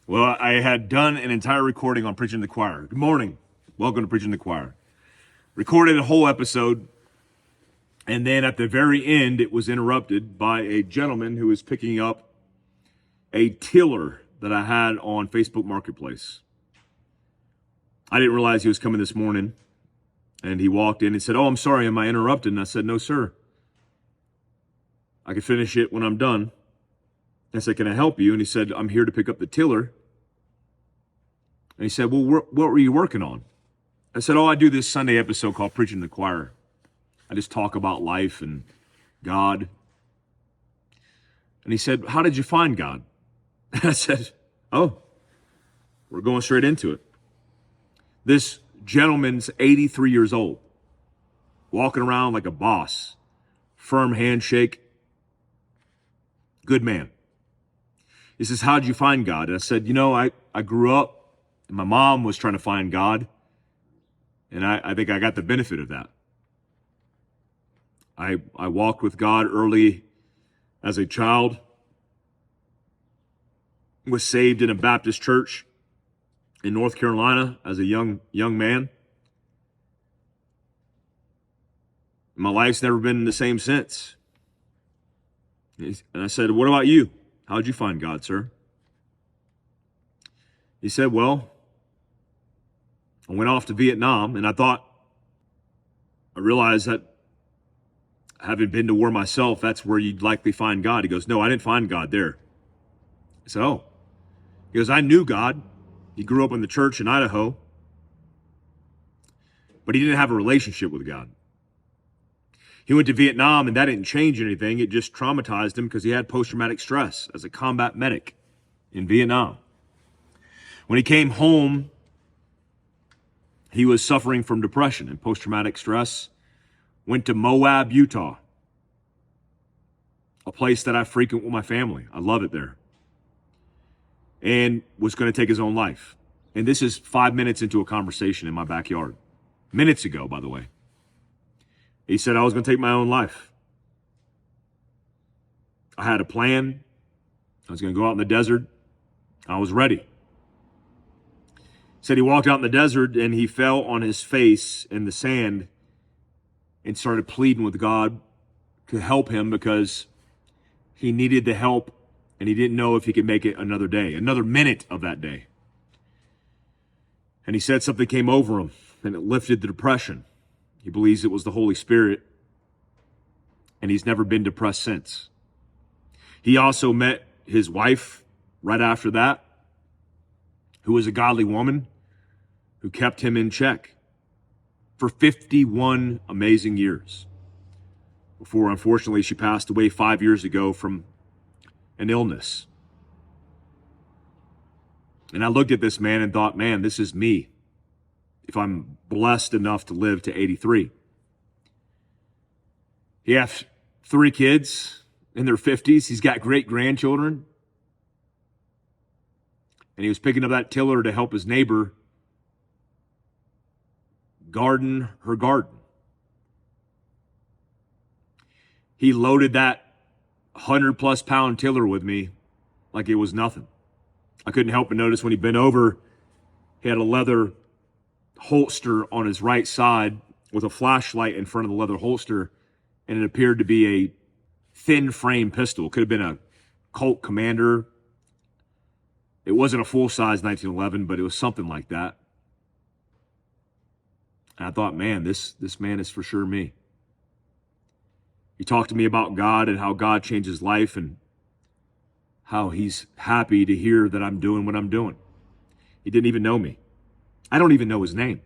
Well, I had done an entire recording on Preaching to the Choir. Good morning. Welcome to Preaching to the Choir. Recorded a whole episode, and then at the very end, it was interrupted by a gentleman who was picking up a tiller that I had on Facebook Marketplace. I didn't realize he was coming this morning, and he walked in and said, "Oh, I'm sorry, am I interrupted?" And I said, "No, sir. I can finish it when I'm done." I said, "Can I help you?" And he said, "I'm here to pick up the tiller." And he said, "Well, what were you working on?" I said, "Oh, I do this Sunday episode called Preaching to the Choir. I just talk about life and God." And he said, "How did you find God?" And I said, "Oh, we're going straight into it." This gentleman's 83 years old, walking around like a boss, firm handshake, good man. He says, "How did you find God?" And I said, I grew up, and my mom was trying to find God, and I think I got the benefit of that. I walked with God early as a child, was saved in a Baptist church in North Carolina as a young man. My life's never been the same since. And I said, "What about you? How'd you find God, sir?" He said, "Well, I went off to Vietnam, and I realized that having been to war myself, that's where you'd likely find God." He goes, "No, I didn't find God there." I said, "Oh." He goes, "I knew God. He grew up in the church in Idaho, but he didn't have a relationship with God. He went to Vietnam, and that didn't change anything. It just traumatized him because he had post-traumatic stress as a combat medic in Vietnam. When he came home, he was suffering from depression and post-traumatic stress. Went to Moab, Utah, a place that I frequent with my family. I love it there. And was going to take his own life. And this is 5 minutes into a conversation in my backyard. Minutes ago, by the way. He said, "I was going to take my own life. I had a plan. I was going to go out in the desert. I was ready." He said he walked out in the desert and he fell on his face in the sand and started pleading with God to help him because he needed the help and he didn't know if he could make it another day, another minute of that day. And he said something came over him and it lifted the depression. He believes it was the Holy Spirit, and he's never been depressed since. He also met his wife right after that, who was a godly woman who kept him in check for 51 amazing years before, unfortunately, she passed away 5 years ago from an illness. And I looked at this man and thought, man, this is me if I'm blessed enough to live to 83. He has 3 kids in their 50s. He's got great grandchildren. And he was picking up that tiller to help his neighbor garden her garden. He loaded that 100+ pound tiller with me like it was nothing. I couldn't help but notice when he bent over, he had a leather holster on his right side with a flashlight in front of the leather holster, and it appeared to be a thin frame pistol. Could have been a Colt Commander. It wasn't a full-size 1911, but it was something like that. And I thought, man, this man is for sure me. He talked to me about God and how God changed his life and how he's happy to hear that I'm doing what I'm doing. He didn't even know me. I don't even know his name.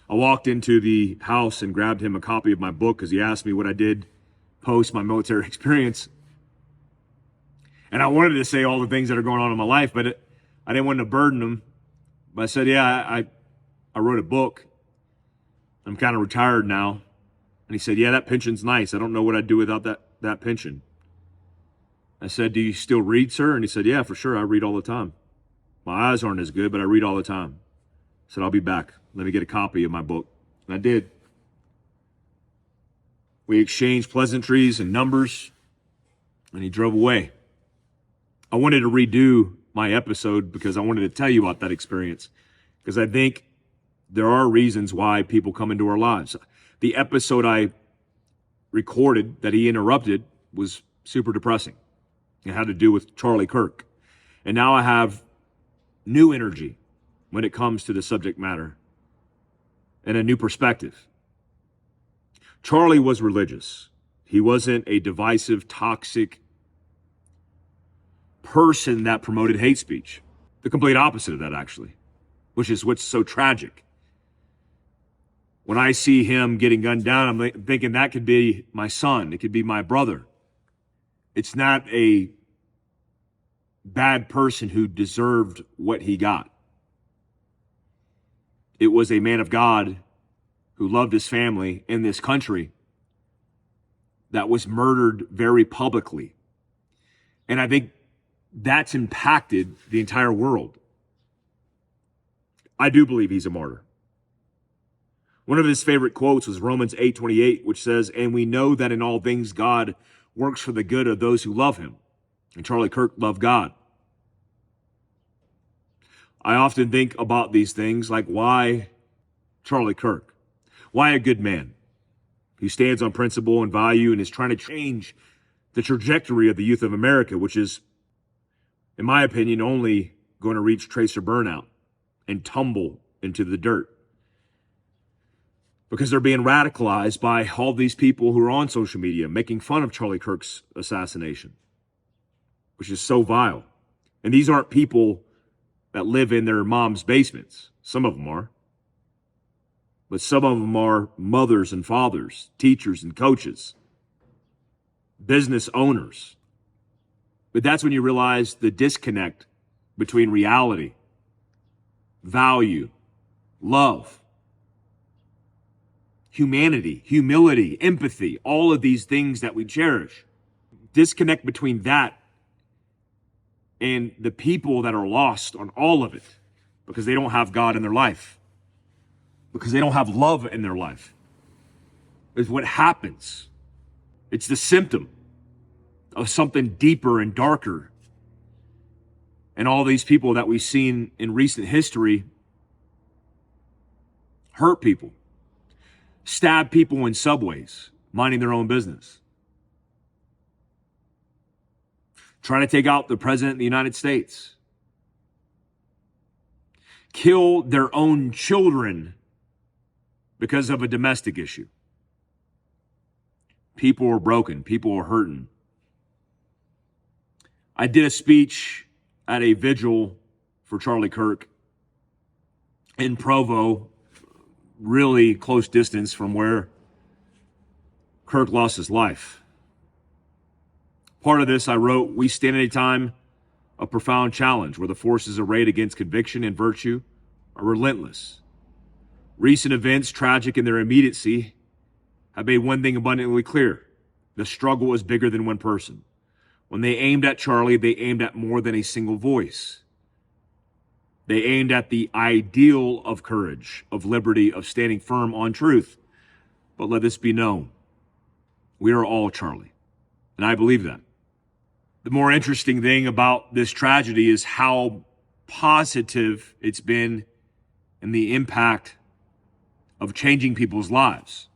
I walked into the house and grabbed him a copy of my book because he asked me what I did post my military experience. And I wanted to say all the things that are going on in my life, but I didn't want to burden him. But I said, yeah, I wrote a book. I'm kind of retired now. And he said, yeah, that pension's nice. I don't know what I'd do without that pension. I said, do you still read, sir? And he said, yeah, for sure. I read all the time. My eyes aren't as good, but I read all the time. I said, I'll be back. Let me get a copy of my book. And I did. We exchanged pleasantries and numbers, and he drove away. I wanted to redo my episode because I wanted to tell you about that experience, because I think there are reasons why people come into our lives. The episode I recorded that he interrupted was super depressing. It had to do with Charlie Kirk. And now I have new energy when it comes to the subject matter and a new perspective. Charlie was religious. He wasn't a divisive, toxic person that promoted hate speech. The complete opposite of that, actually, which is what's so tragic. When I see him getting gunned down, I'm thinking that could be my son. It could be my brother. It's not a bad person who deserved what he got. It was a man of God who loved his family in this country that was murdered very publicly. And I think that's impacted the entire world. I do believe he's a martyr. One of his favorite quotes was Romans 8:28, which says, "And we know that in all things God works for the good of those who love him." And Charlie Kirk loved God. I often think about these things like, why Charlie Kirk? Why a good man? He stands on principle and value and is trying to change the trajectory of the youth of America, which is, in my opinion, only going to reach tracer burnout and tumble into the dirt. Because they're being radicalized by all these people who are on social media making fun of Charlie Kirk's assassination, which is so vile. And these aren't people that live in their mom's basements. Some of them are. But some of them are mothers and fathers, teachers and coaches, business owners. But that's when you realize the disconnect between reality, value, love, humanity, humility, empathy, all of these things that we cherish. Disconnect between that and the people that are lost on all of it because they don't have God in their life, because they don't have love in their life, is what happens. It's the symptom of something deeper and darker. And all these people that we've seen in recent history hurt people, stab people in subways, minding their own business, trying to take out the president of the United States, kill their own children because of a domestic issue. People are broken. People are hurting. I did a speech at a vigil for Charlie Kirk in Provo, really close distance from where Kirk lost his life. Part of this I wrote, "We stand at a time of profound challenge where the forces arrayed against conviction and virtue are relentless. Recent events, tragic in their immediacy, have made one thing abundantly clear. The struggle is bigger than one person. When they aimed at Charlie, they aimed at more than a single voice. They aimed at the ideal of courage, of liberty, of standing firm on truth. But let this be known. We are all Charlie." And I believe that. The more interesting thing about this tragedy is how positive it's been in the impact of changing people's lives,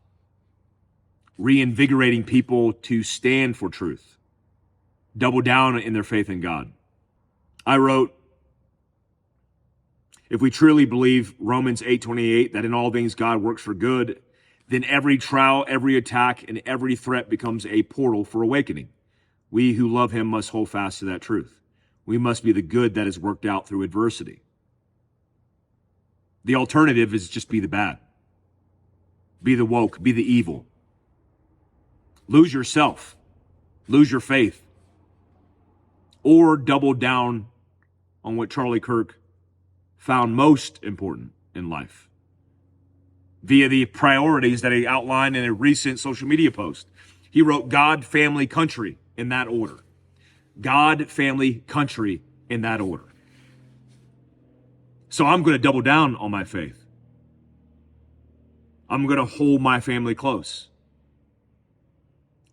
reinvigorating people to stand for truth, double down in their faith in God. I wrote, "If we truly believe Romans 8:28, that in all things God works for good, then every trial, every attack, and every threat becomes a portal for awakening. We who love him must hold fast to that truth. We must be the good that is worked out through adversity. The alternative is just be the bad. Be the woke, be the evil. Lose yourself, lose your faith, or double down on what Charlie Kirk found most important in life via the priorities that he outlined in a recent social media post. He wrote God, family, country in that order. God, family, country in that order. So I'm going to double down on my faith. I'm going to hold my family close.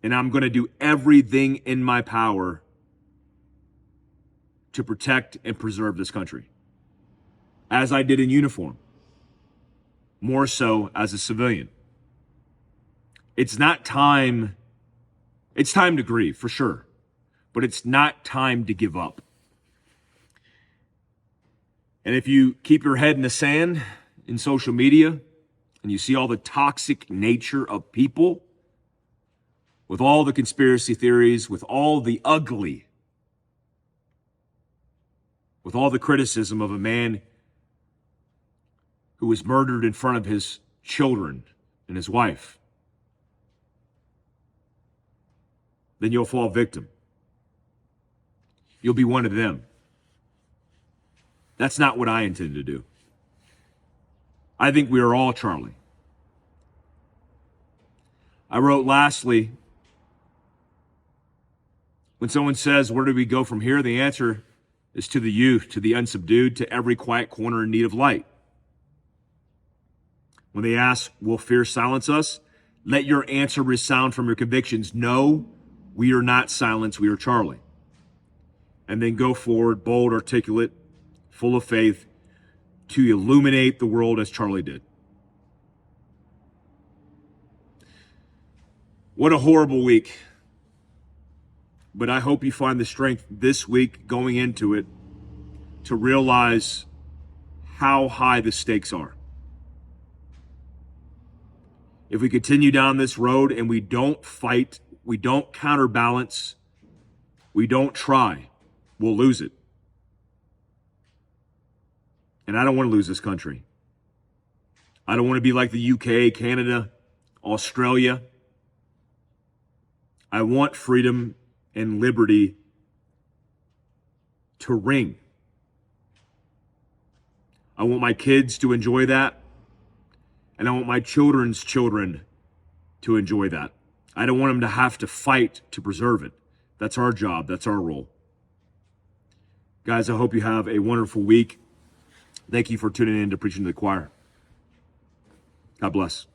And I'm going to do everything in my power to protect and preserve this country, as I did in uniform, more so as a civilian. It's not time. It's time to grieve, for sure, but it's not time to give up. And if you keep your head in the sand in social media and you see all the toxic nature of people, with all the conspiracy theories, with all the ugly, with all the criticism of a man who was murdered in front of his children and his wife, then you'll fall victim. You'll be one of them. That's not what I intend to do. I think we are all Charlie. I wrote, lastly, when someone says, where do we go from here? The answer is to the youth, to the unsubdued, to every quiet corner in need of light. When they ask, will fear silence us? Let your answer resound from your convictions. No, we are not silence, we are Charlie. And then go forward, bold, articulate, full of faith, to illuminate the world as Charlie did. What a horrible week. But I hope you find the strength this week going into it to realize how high the stakes are. If we continue down this road and we don't fight, we don't counterbalance, we don't try, we'll lose it. And I don't want to lose this country. I don't want to be like the UK, Canada, Australia. I want freedom and liberty to ring. I want my kids to enjoy that. And I want my children's children to enjoy that. I don't want them to have to fight to preserve it. That's our job. That's our role. Guys, I hope you have a wonderful week. Thank you for tuning in to Preaching to the Choir. God bless.